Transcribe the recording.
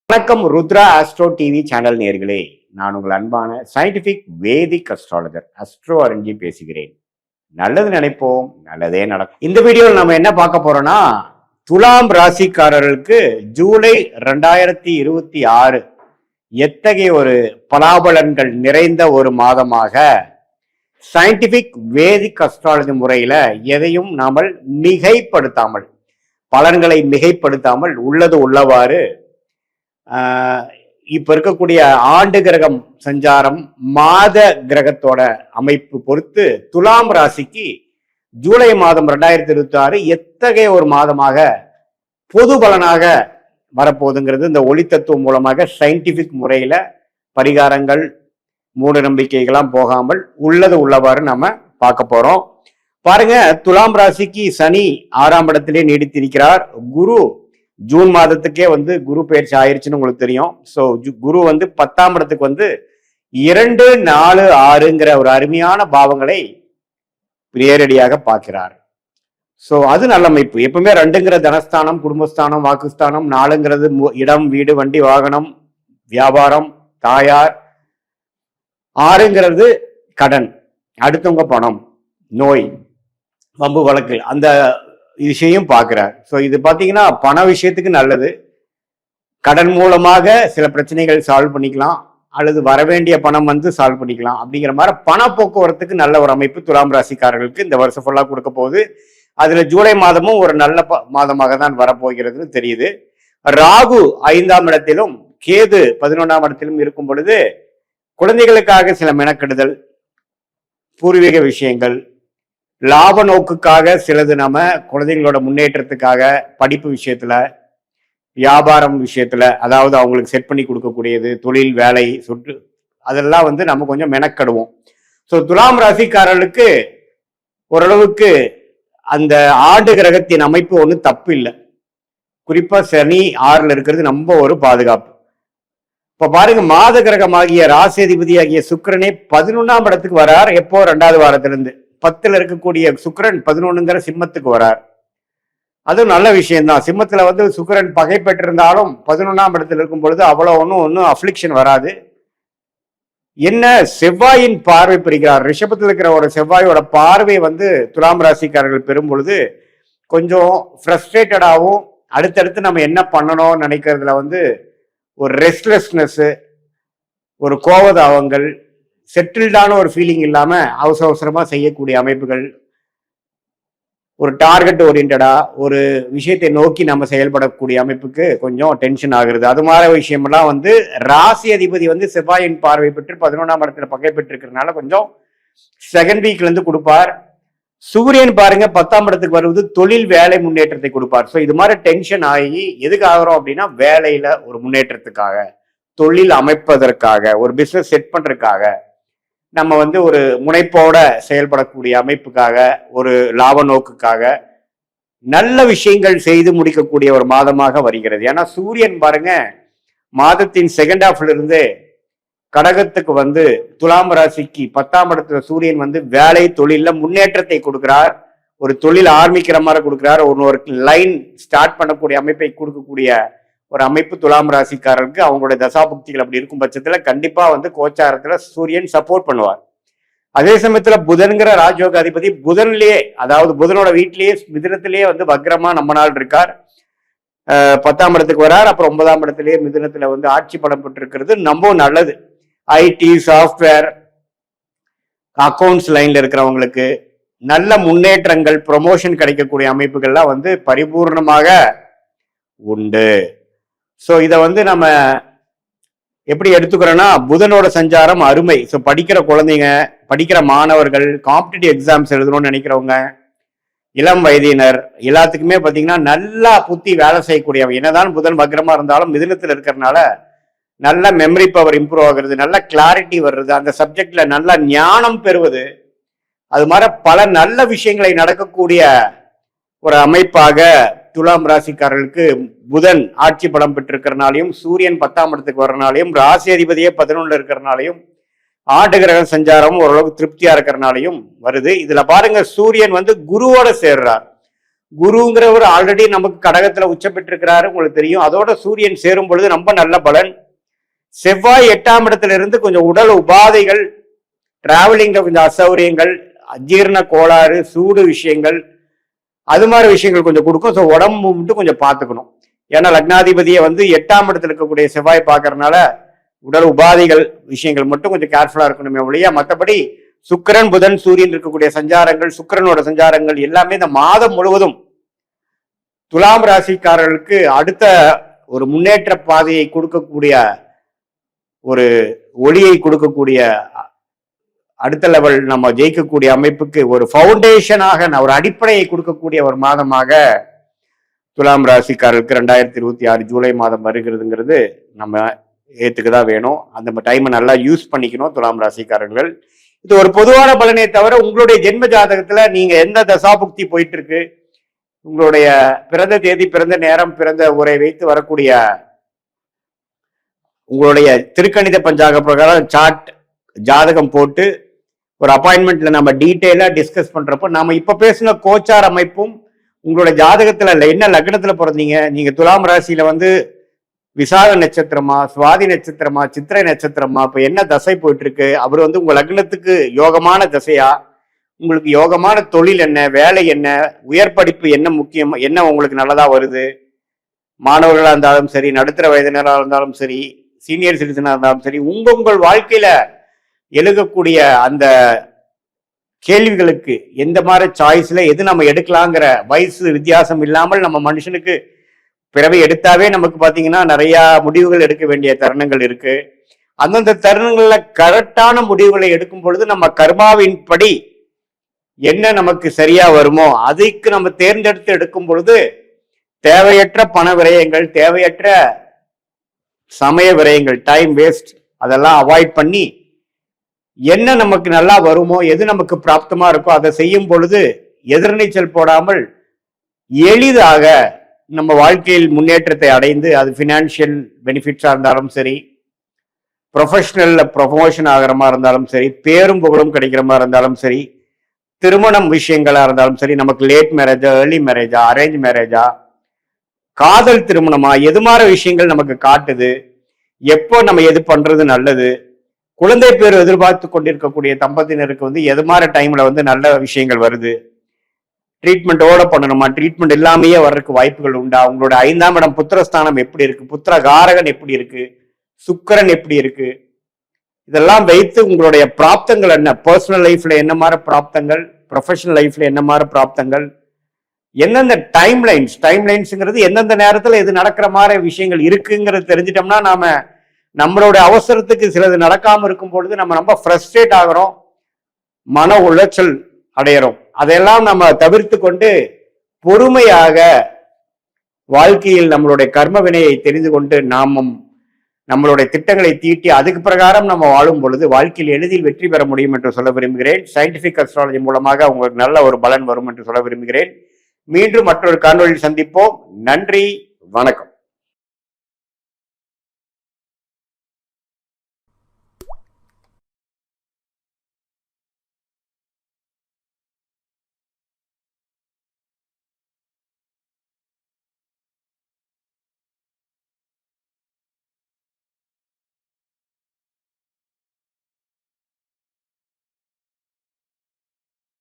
வணக்கம் Rudra astro TV channel நேர்களே, நான் உங்கள் அன்பான சயின்டிபிக் வேதிக் அஸ்ட்ராலஜர் அஸ்ட்ரோ அரஞ்சி பேசுகிறேன். நல்லது நினைப்போம், நல்லதே நடக்கும். இந்த வீடியோவில் நம்ம என்ன பார்க்க போறோம்னா, துலாம் ராசிக்காரர்களுக்கு ஜூலை 2026 எத்தகைய ஒரு பலாபலன்கள் நிறைந்த ஒரு மாதமாக சயின்டிபிக் வேதிக் அஸ்ட்ராலஜி முறையில எதையும் நாமல் மிகைப்படுத்தாமல், பலன்களை மிகைப்படுத்தாமல் உள்ளது உள்ளவாறு இப்ப இருக்கக்கூடிய ஆண்டு கிரகம் சஞ்சாரம் மாத கிரகத்தோட அமைப்பு பொறுத்து துலாம் ராசிக்கு ஜூலை மாதம் 2026 எத்தகைய ஒரு மாதமாக பொது பலனாக வரப்போகுதுங்கிறது இந்த ஒளி தத்துவம் மூலமாக சயின்டிபிக் முறையில பரிகாரங்கள் மூட நம்பிக்கைகளாம் போகாமல் உள்ளது உள்ளவாறு நம்ம பார்க்க போறோம். பாருங்க, துலாம் ராசிக்கு சனி 6ஆம் இடத்திலே நீடித்திருக்கிறார். குரு ஜூன் மாதத்துக்கே குரு பயிற்சி ஆயிருச்சுன்னு உங்களுக்கு தெரியும். ஸோ குரு 10ஆம் இடத்துக்கு 2, 4, 6ங்கிற ஒரு அருமையான பாவங்களை நேரடியாக பார்க்கிறார். ஸோ அது நல்ல அமைப்பு. எப்பவுமே 2ங்கிற தனஸ்தானம், குடும்பஸ்தானம், வாக்குஸ்தானம், 4ங்கிறது இடம், வீடு, வண்டி, வாகனம், வியாபாரம், தாயார், 6ங்கிறது கடன், அடுத்தவங்க பணம், நோய், வம்பு வழக்கு, அந்த விஷயம் பார்க்கிறார். ஸோ இது பார்த்தீங்கன்னா பண விஷயத்துக்கு நல்லது. கடன் மூலமாக சில பிரச்சனைகள் சால்வ் பண்ணிக்கலாம், அல்லது வரவேண்டிய பணம் சால்வ் பண்ணிக்கலாம். அப்படிங்கிற மாதிரி பண போக்குவரத்துக்கு நல்ல ஒரு அமைப்பு துலாம் ராசிக்காரர்களுக்கு இந்த வருஷம் ஃபுல்லாக கொடுக்க போகுது. அதுல ஜூலை மாதமும் ஒரு நல்ல மாதமாக தான் வரப்போகிறதுன்னு தெரியுது. ராகு 5ஆம் இடத்திலும் கேது 11ஆம் இடத்திலும் இருக்கும் பொழுது குழந்தைகளுக்காக சில மெனக்கெடுதல், பூர்வீக விஷயங்கள், லாப நோக்குக்காக சிலது, நம்ம குழந்தைங்களோட முன்னேற்றத்துக்காக படிப்பு விஷயத்துல, வியாபாரம் விஷயத்துல, அதாவது அவங்களுக்கு செட் பண்ணி கொடுக்கக்கூடியது, தொழில், வேலை, சுற்று, அதெல்லாம் நம்ம கொஞ்சம் மெனக்கெடுவோம். ஸோ துலாம் ராசிக்காரர்களுக்கு ஓரளவுக்கு அந்த ஆண்டு கிரகத்தின் அமைப்பு ஒன்றும் தப்பு இல்லை. குறிப்பா சனி 6ல் இருக்கிறது ரொம்ப ஒரு பாதுகாப்பு. இப்ப பாருங்க, மாத கிரகமாகிய ராசி அதிபதி ஆகிய சுக்கிரனே 11ஆம் இடத்துக்கு வரார். எப்போ? 2வது வாரத்திலிருந்து 10ல் இருக்கக்கூடிய சுக்கிரன் 11ங்கிற சிம்மத்துக்கு வரார். அதுவும் நல்ல விஷயம்தான். சிம்மத்துல சுக்கிரன் பகை பெற்றிருந்தாலும் 11ஆம் இடத்துல இருக்கும் பொழுது அவ்வளவு ஒன்றும் அஃப்ளிக்ஷன் வராது. என்ன, செவ்வாயின் பார்வை பெறுகிறார். ரிஷபத்தில் இருக்கிற ஒரு செவ்வாயோட பார்வை துலாம் ராசிக்காரர்கள் பெறும் பொழுது கொஞ்சம் ஃப்ரஸ்ட்ரேட்டடாகவும், அடுத்தடுத்து நம்ம என்ன பண்ணணும் நினைக்கிறதுல ஒரு ரெஸ்ட்லெஸ்னஸ், ஒரு கோபதாபங்கள், செட்டில்டான ஒரு ஃபீலிங் இல்லாம அவசர அவசரமா செய்யக்கூடிய அமைப்புகள், ஒரு டார்கெட் ஓரியன்டா ஒரு விஷயத்தை நோக்கி நம்ம செயல்படக்கூடிய அமைப்புக்கு கொஞ்சம் டென்ஷன் ஆகுறது. அது மாதிரி விஷயமெல்லாம் ராசி அதிபதி செவ்வாயின் பார்வை பெற்று 11ஆம் இடத்துல பகை பெற்றிருக்கிறதுனால கொஞ்சம் செகண்ட் வீக்ல இருந்து கொடுப்பார். சூரியன் பாருங்க 10ஆம் இடத்துக்கு வருவது தொழில், வேலை முன்னேற்றத்தை கொடுப்பார். ஸோ இது மாதிரி டென்ஷன் ஆகி எதுக்கு ஆகிறோம் அப்படின்னா, வேலையில ஒரு முன்னேற்றத்துக்காக, தொழில் அமைப்பதற்காக, ஒரு பிசினஸ் செட் பண்றதுக்காக, நம்ம ஒரு முனைப்போட செயல்படக்கூடிய அமைப்புக்காக, ஒரு லாப நோக்குக்காக நல்ல விஷயங்கள் செய்து முடிக்கக்கூடிய ஒரு மாதமாக வருகிறது. ஏன்னா சூரியன் பாருங்க மாதத்தின் செகண்ட் ஹாஃப்ல இருந்து கடகத்துக்கு துலாம் ராசிக்கு 10ஆம் இடத்துல சூரியன் வேலை, தொழில முன்னேற்றத்தை கொடுக்கிறார். ஒரு தொழில் ஆரம்பிக்கிற மாதிரி கொடுக்கிறார். ஒரு லைன் ஸ்டார்ட் பண்ணக்கூடிய அமைப்பை கொடுக்கக்கூடிய ஒரு அமைப்பு துலாம் ராசிக்காரருக்கு. அவங்களுடைய தசாபுக்திகள் அப்படி இருக்கும் பட்சத்துல கண்டிப்பா கோச்சாரத்துல சூரியன் சப்போர்ட் பண்ணுவார். அதே சமயத்துல புதன்கிற ராஜயோக அதிபதி புதன்லயே, அதாவது புதனோட வீட்டிலேயே மிதுனத்திலேயே வக்ரமா நம்ம நாள் இருக்கார். 10ஆம் இடத்துக்கு வரார். அப்புறம் 9ஆம் இடத்திலேயே மிதுனத்துல ஆட்சி பலம் பெற்றிருக்கிறது ரொம்ப நல்லது. ஐடி, சாஃப்ட்வேர், அக்கௌண்ட்ஸ் லைன்ல இருக்கிறவங்களுக்கு நல்ல முன்னேற்றங்கள், ப்ரொமோஷன் கிடைக்கக்கூடிய அமைப்புகள்லாம் பரிபூர்ணமாக உண்டு. ஸோ இதை நம்ம எப்படி எடுத்துக்கிறோன்னா, புதனோட சஞ்சாரம் அருமை. ஸோ படிக்கிற குழந்தைங்க, படிக்கிற மாணவர்கள், காம்படிட்டிவ் எக்ஸாம்ஸ் எழுதணும்னு நினைக்கிறவங்க, இளம் வயதினர் எல்லாத்துக்குமே பார்த்தீங்கன்னா நல்லா புத்தி வேலை செய்யக்கூடியவை. என்னதான் புதன் வக்ரமா இருந்தாலும் மிதுனத்தில் இருக்கிறதுனால நல்ல மெமரி பவர் இம்ப்ரூவ் ஆகுறது, நல்ல கிளாரிட்டி வர்றது, அந்த சப்ஜெக்ட்ல நல்ல ஞானம் பெறுவது, அது மாதிரி பல நல்ல விஷயங்களை நடக்கக்கூடிய ஒரு அமைப்பாக துலாம் ராசிக்காரர்களுக்கு புதன் ஆட்சி பலம் பெற்றிருக்கிறனாலையும், சூரியன் 10ஆம் இடத்துக்கு வர்றனாலையும், ராசி அதிபதியே 11ல் இருக்கிறனாலையும், ஆண்டு கிரக சஞ்சாரம் ஓரளவுக்கு திருப்தியா இருக்கிறனாலையும் வருது. இதுல பாருங்க, சூரியன் குருவோட சேர்றார். குருங்கிறவர் ஆல்ரெடி நமக்கு கடகத்துல உச்சம் பெற்றிருக்கிறாரு, உங்களுக்கு தெரியும். அதோட சூரியன் சேரும் பொழுது ரொம்ப நல்ல பலன். செவ்வாய் 8ஆம் இடத்துல இருந்து கொஞ்சம் உடல் உபாதைகள், டிராவலிங்ல கொஞ்சம் அசௌரியங்கள், அஜீரண கோளாறு, சூடு விஷயங்கள், அது மாதிரி விஷயங்கள் கொஞ்சம் கொடுக்கும். ஸோ உடம்பு மட்டும் கொஞ்சம் பார்த்துக்கணும். ஏன்னா லக்னாதிபதியை 8ஆம் இடத்துல இருக்கக்கூடிய செவ்வாய் பார்க்கறதுனால உடல் உபாதைகள் விஷயங்கள் மட்டும் கொஞ்சம் கேர்ஃபுல்லா இருக்கணுமே ஒழிய, மற்றபடி சுக்கிரன் புதன் சூரியன் இருக்கக்கூடிய சஞ்சாரங்கள், சுக்கிரனோட சஞ்சாரங்கள் எல்லாமே இந்த மாதம் முழுவதும் துலாம் ராசிக்காரர்களுக்கு அடுத்த ஒரு முன்னேற்ற பாதையை கொடுக்கக்கூடிய, ஒரு ஒளியை கொடுக்கக்கூடிய, அடுத்த லெவல் நம்ம ஜெயிக்கக்கூடிய அமைப்புக்கு ஒரு ஃபவுண்டேஷனாக, ஒரு அடிப்படையை கொடுக்கக்கூடிய ஒரு மாதமாக துலாம் ராசிக்காரர்களுக்கு 2026 ஜூலை மாதம் வருகிறதுங்கிறது நம்ம ஏத்துக்குதான் வேணும். அந்த டைமை நல்லா யூஸ் பண்ணிக்கணும் துலாம் ராசிக்காரர்கள். இது ஒரு பொதுவான பலனே தவிர, உங்களுடைய ஜென்ம ஜாதகத்துல நீங்க எந்த தசாபுக்தி போயிட்டு இருக்கு, உங்களுடைய பிறந்த தேதி, பிறந்த நேரம், பிறந்த ஊரை வைத்து வரக்கூடிய உங்களுடைய திருக்கணித பஞ்சாங்க பிரகாரம் சார்ட் ஜாதகம் போட்டு ஒரு அப்பாயின்மெண்ட்ல நம்ம டீட்டெயிலா டிஸ்கஸ் பண்றப்போ, நாம இப்ப பேசின கோச்சார் அமைப்பும் உங்களோட ஜாதகத்துல என்ன லக்னத்துல பிறந்தீங்க, நீங்க துலாம் ராசியில விசாக நட்சத்திரமா, சுவாதி நட்சத்திரமா, சித்திரை நட்சத்திரமா, இப்ப என்ன தசை போயிட்டு இருக்கு, அவர் உங்க லக்னத்துக்கு யோகமான தசையா, உங்களுக்கு யோகமான தொழில் என்ன, வேலை என்ன, உயர் படிப்பு என்ன முக்கியம், என்ன உங்களுக்கு நல்லதா வருது, மாணவர்களா இருந்தாலும் சரி, நடுத்தர வயதினராக இருந்தாலும் சரி, சீனியர் சிட்டிசனா இருந்தாலும் சரி, உங்கள் வாழ்க்கையில எழுகக்கூடிய அந்த கேள்விகளுக்கு எந்த மாதிரி சாய்ஸ்ல எது நம்ம எடுக்கலாங்கிற வயசு வித்தியாசம் இல்லாமல் நம்ம மனுஷனுக்கு பிறவை எடுத்தாவே நமக்கு பாத்தீங்கன்னா நிறைய முடிவுகள் எடுக்க வேண்டிய தருணங்கள் இருக்கு. அந்தந்த தருணங்கள்ல கரெக்டான முடிவுகளை எடுக்கும் பொழுது நம்ம கர்மாவின் படி என்ன நமக்கு சரியா வருமோ அதுக்கு நம்ம தேர்ந்தெடுத்து எடுக்கும் பொழுது தேவையற்ற பண விரயங்கள், தேவையற்ற சமய விரயங்கள், டைம் வேஸ்ட், அதெல்லாம் அவாய்ட் பண்ணி என்ன நமக்கு நல்லா வருமோ, எது நமக்கு பிராப்தமா இருக்கோ அதை செய்யும் பொழுது எதிர்நீச்சல் போடாமல் எளிதாக நம்ம வாழ்க்கையில் முன்னேற்றத்தை அடைந்து, அது பினான்சியல் பெனிஃபிட்ஸா இருந்தாலும் சரி, ப்ரொஃபஷனல்ல ப்ரொமோஷன் ஆகிற மாதிரி இருந்தாலும் சரி, பேரும் புகழும் கிடைக்கிற மாதிரி இருந்தாலும் சரி, திருமணம் விஷயங்களா இருந்தாலும் சரி, நமக்கு லேட் மேரேஜா, ஏர்லி மேரேஜா, அரேஞ்ச் மேரேஜா, காதல் திருமணமா, எது மாதிரி விஷயங்கள் நமக்கு காட்டுது, எப்போ நம்ம எது பண்றது நல்லது, குழந்தை பேர் எதிர்பார்த்து கொண்டிருக்கக்கூடிய தம்பதியினருக்கு எது மாதிரி டைம்ல நல்ல விஷயங்கள் வருது, ட்ரீட்மெண்ட்டோட பண்ணணுமா, ட்ரீட்மெண்ட் இல்லாமையே வர்றதுக்கு வாய்ப்புகள் உண்டா, உங்களோட 5ஆம் இடம் புத்திரஸ்தானம் எப்படி இருக்கு, புத்திரகாரகன் எப்படி இருக்கு, சுக்கிரன் எப்படி இருக்கு, இதெல்லாம் வைத்து உங்களுடைய பிராப்தங்கள் என்ன, பர்சனல் லைஃப்ல என்ன மாதிரி பிராப்தங்கள், ப்ரொஃபஷனல் லைஃப்ல என்ன மாதிரி பிராப்தங்கள், எந்தெந்த டைம்லைன்ஸ்ங்கிறது எந்தெந்த நேரத்துல எது நடக்கிற மாதிரி விஷயங்கள் இருக்குங்கிறது தெரிஞ்சிட்டோம்னா நாம நம்மளோட அவசரத்துக்கு சிலது நடக்காம இருக்கும் பொழுது நம்ம ரொம்ப ஃப்ரஸ்ட்ரேட் ஆகிறோம், மன உளைச்சல் அடையிறோம். அதையெல்லாம் நம்ம தவிர்த்து கொண்டு பொறுமையாக வாழ்க்கையில் நம்மளுடைய கர்ம வினையை தெரிந்து கொண்டு நாமும் நம்மளுடைய திட்டங்களை தீட்டி அதுக்கு பிரகாரம் நம்ம வாழும் பொழுது வாழ்க்கையில் எளிதில் வெற்றி பெற முடியும் என்று சொல்ல விரும்புகிறேன். சயின்டிபிக் அஸ்ட்ராலஜி மூலமாக உங்களுக்கு நல்ல ஒரு பலன் வரும் என்று சொல்ல விரும்புகிறேன். மீண்டும் மற்றொரு காணொலியில் சந்திப்போம். நன்றி, வணக்கம்.